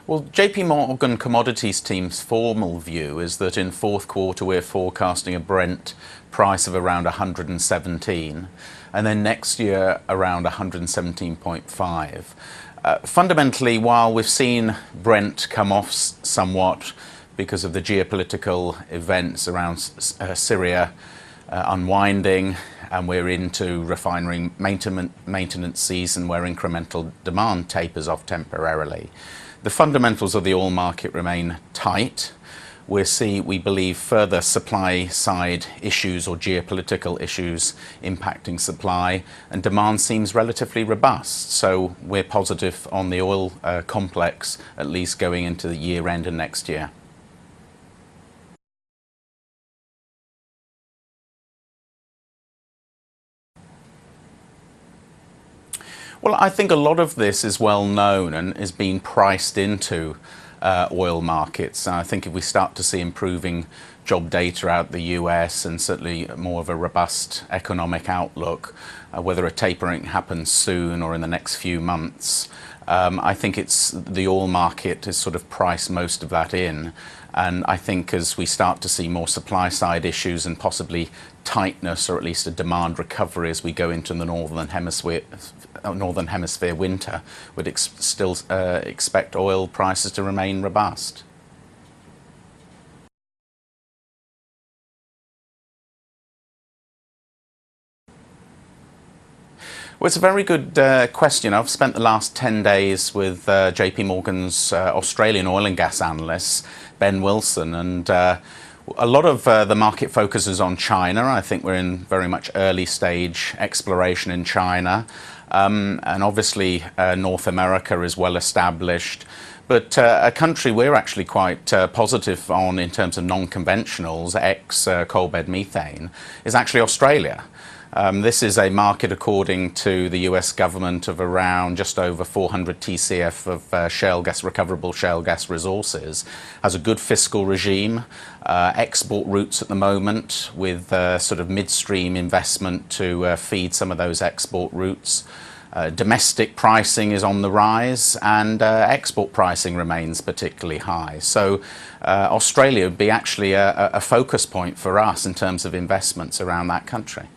Well, JP Morgan Commodities team's formal view is that in fourth quarter we're forecasting a Brent price of around 117 and then next year around 117.5. Fundamentally, while we've seen Brent come off somewhat because of the geopolitical events around Syria unwinding, and we're into refinery maintenance season where incremental demand tapers off temporarily, the fundamentals of the oil market remain tight. We believe further supply side issues or geopolitical issues impacting supply, and demand seems relatively robust. So we're positive on the oil complex, at least going into the year end and next year. Well, I think a lot of this is well known and is being priced into oil markets. I think if we start to see improving job data out the US and certainly more of a robust economic outlook, whether a tapering happens soon or in the next few months, I think it's the oil market has sort of priced most of that in. And I think as we start to see more supply side issues and possibly tightness, or at least a demand recovery as we go into the northern hemisphere winter, would still expect oil prices to remain robust. Well, it's a very good question. I've spent the last 10 days with JP Morgan's Australian oil and gas analyst, Ben Wilson, and a lot of the market focuses on China. I think we're in very much early stage exploration in China. And obviously North America is well established. But a country we're actually quite positive on in terms of non-conventionals, ex-coal bed methane, is actually Australia. This is a market, according to the US government, of around just over 400 TCF of shale gas, recoverable shale gas resources, has a good fiscal regime, export routes at the moment with sort of midstream investment to feed some of those export routes. Domestic pricing is on the rise, and export pricing remains particularly high. So Australia would be actually a focus point for us in terms of investments around that country.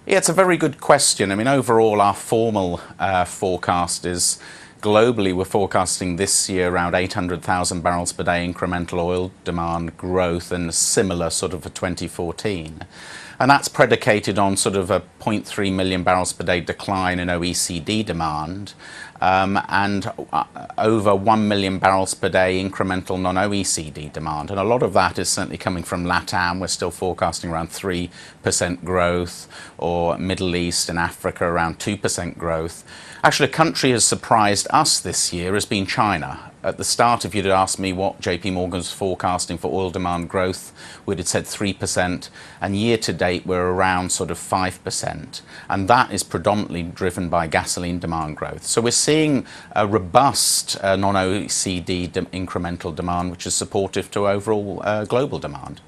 Yeah, it's a very good question. I mean, overall, our formal forecast is globally we're forecasting this year around 800,000 barrels per day incremental oil demand growth, and similar sort of for 2014. And that's predicated on sort of a 0.3 million barrels per day decline in OECD demand, and over 1 million barrels per day incremental non-OECD demand. And a lot of that is certainly coming from LATAM. We're still forecasting around 3% growth, or Middle East and Africa around 2% growth. Actually, a country has surprised us this year has been China. At the start, if you'd asked me what JP Morgan's forecasting for oil demand growth, we'd have said 3%, and year to date we're around sort of 5%, and that is predominantly driven by gasoline demand growth. So we're seeing a robust non-OECD incremental demand, which is supportive to overall global demand.